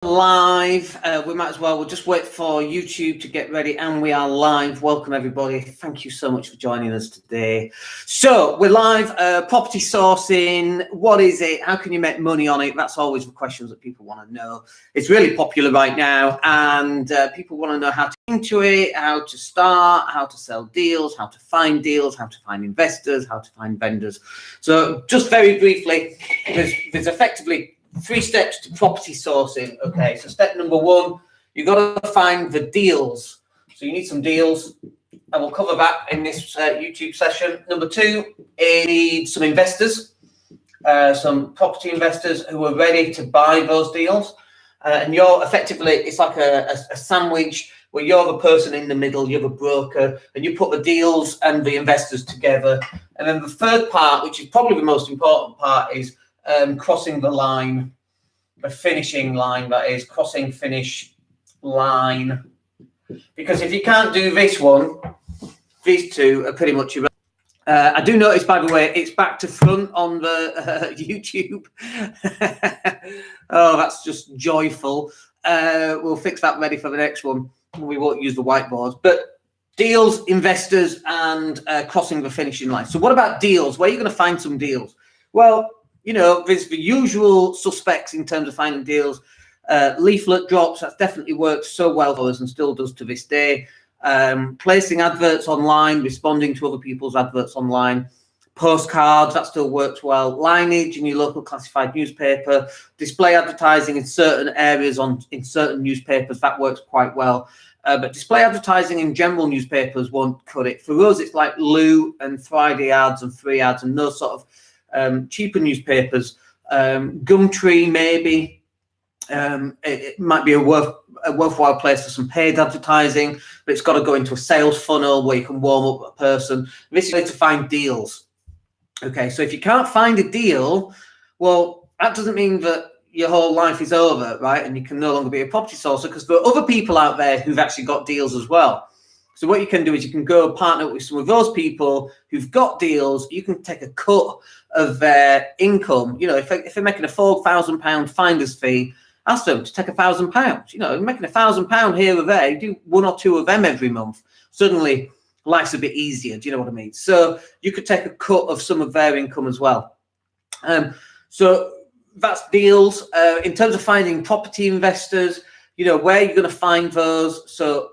Live. We might as well. We'll just wait for YouTube to get ready, and we are live. Welcome everybody. Thank you so much for joining us today. So we're live. Property sourcing. What is it? How can you make money on it? That's always the questions that people want to know. It's really popular right now, and people want to know how to get into it, how to start, how to sell deals, how to find investors, how to find vendors. So just very briefly, there's effectively 3 steps to property sourcing. Okay, so step number 1, you got to find the deals. So you need some deals, and we'll cover that in this YouTube session. Number 2, you need some investors, some property investors who are ready to buy those deals. And you're effectively, it's like a sandwich where you're the person in the middle, you're the broker, and you put the deals and the investors together. And then the third part, which is probably the most important part, is crossing the line, the finishing line, that is, finish line. Because if you can't do this one, these 2 are pretty much irrelevant. I do notice, by the way, it's back to front on the YouTube. Oh, that's just joyful. We'll fix that ready for the next one. We won't use the whiteboards. But deals, investors, and crossing the finishing line. So what about deals? Where are you going to find some deals? Well, you know, there's the usual suspects in terms of finding deals. Leaflet drops, that's definitely worked so well for us and still does to this day. Placing adverts online, responding to other people's adverts online. Postcards, that still works well. Lineage in your local classified newspaper. Display advertising in certain areas in certain newspapers, that works quite well. But display advertising in general newspapers won't cut it. For us, it's like Loo and Friday ads and Free ads and those sort of cheaper newspapers. Gumtree, maybe. It might be a worthwhile place for some paid advertising, but it's got to go into a sales funnel where you can warm up a person. This is a way to find deals. Okay, so if you can't find a deal, well, that doesn't mean that your whole life is over, right? And you can no longer be a property sourcer, because there are other people out there who've actually got deals as well. So what you can do is you can go partner up with some of those people who've got deals. You can take a cut of their income. You know, if they're making a £4,000 finder's fee, ask them to take £1,000. You know, making £1,000 here or there, you do 1 or 2 of them every month. Suddenly, life's a bit easier. Do you know what I mean? So you could take a cut of some of their income as well. So that's deals. In terms of finding property investors, you know, where you're going to find those. So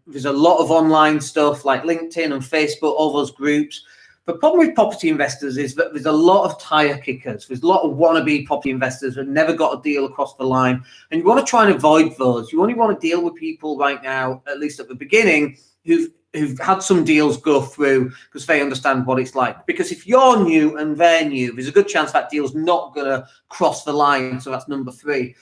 there's a lot of online stuff like LinkedIn and Facebook, all those groups. The problem with property investors is that there's a lot of tire kickers. There's a lot of wannabe property investors who never got a deal across the line. And you want to try and avoid those. You only want to deal with people right now, at least at the beginning, who've had some deals go through because they understand what it's like. Because if you're new and they're new, there's a good chance that deal's not going to cross the line. So that's number 3.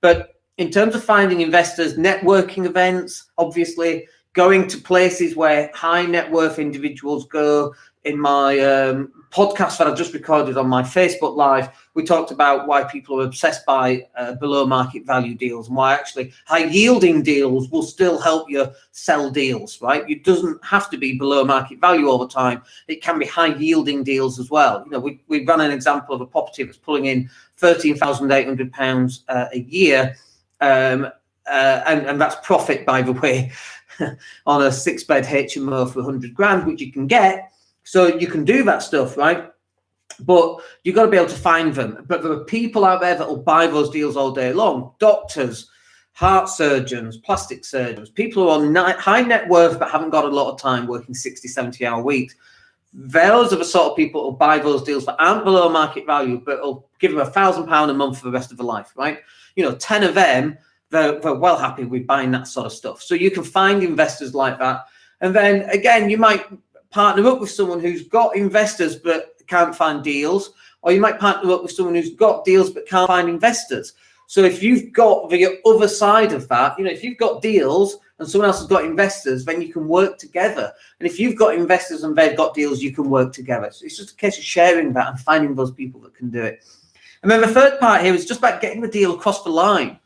But in terms of finding investors, networking events, obviously, going to places where high net worth individuals go. In my podcast that I just recorded on my Facebook Live, we talked about why people are obsessed by below market value deals and why actually high yielding deals will still help you sell deals, right? It doesn't have to be below market value all the time. It can be high yielding deals as well. You know, we ran an example of a property that's pulling in £13,800 a year. And that's profit, by the way, on a 6-bed HMO for 100 grand, which you can get. So you can do that stuff, right? But you've got to be able to find them. But there are people out there that will buy those deals all day long. Doctors, heart surgeons, plastic surgeons, people who are high net worth but haven't got a lot of time working 60, 70-hour weeks. Those are the sort of people who will buy those deals that aren't below market value, but will give them £1,000 a month for the rest of their life, right? You know, 10 of them, they're well happy with buying that sort of stuff. So you can find investors like that. And then, again, you might partner up with someone who's got investors but can't find deals, or you might partner up with someone who's got deals but can't find investors. So if you've got the other side of that, you know, if you've got deals and someone else has got investors, then you can work together. And if you've got investors and they've got deals, you can work together. So it's just a case of sharing that and finding those people that can do it. And then the third part here is just about getting the deal across the line.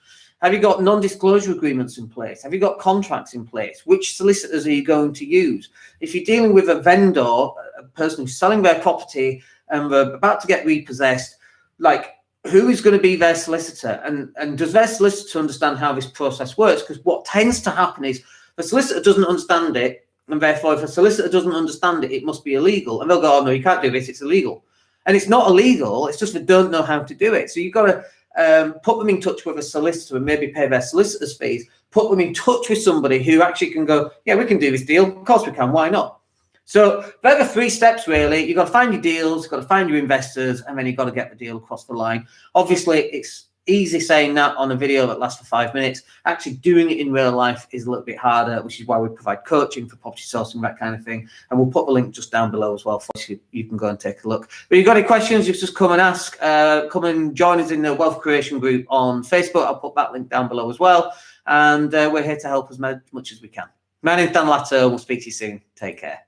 Have you got non-disclosure agreements in place? Have you got contracts in place? Which solicitors are you going to use? If you're dealing with a vendor, a person who's selling their property and they're about to get repossessed, like who is going to be their solicitor, and does their solicitor understand how this process works? Because what tends to happen is the solicitor doesn't understand it, and therefore if a solicitor doesn't understand it, it must be illegal, and they'll go, oh no, you can't do this, it's illegal. And it's not illegal, it's just they don't know how to do it. So you've got to put them in touch with a solicitor and maybe pay their solicitor's fees, put them in touch with somebody who actually can go, yeah, we can do this deal, of course we can, why not? So they're the 3 steps really. You've got to find your deals, you've got to find your investors, and then you've got to get the deal across the line. Obviously, it's easy saying that on a video that lasts for 5 minutes. Actually doing it in real life is a little bit harder, which is why we provide coaching for property sourcing, that kind of thing. And we'll put the link just down below as well for you. You can go and take a look. But if you've got any questions, you just come and ask. Come and join us in the Wealth Creation group on Facebook. I'll put that link down below as well. And we're here to help as much as we can. My name's Dan Latto. We'll speak to you soon. Take care.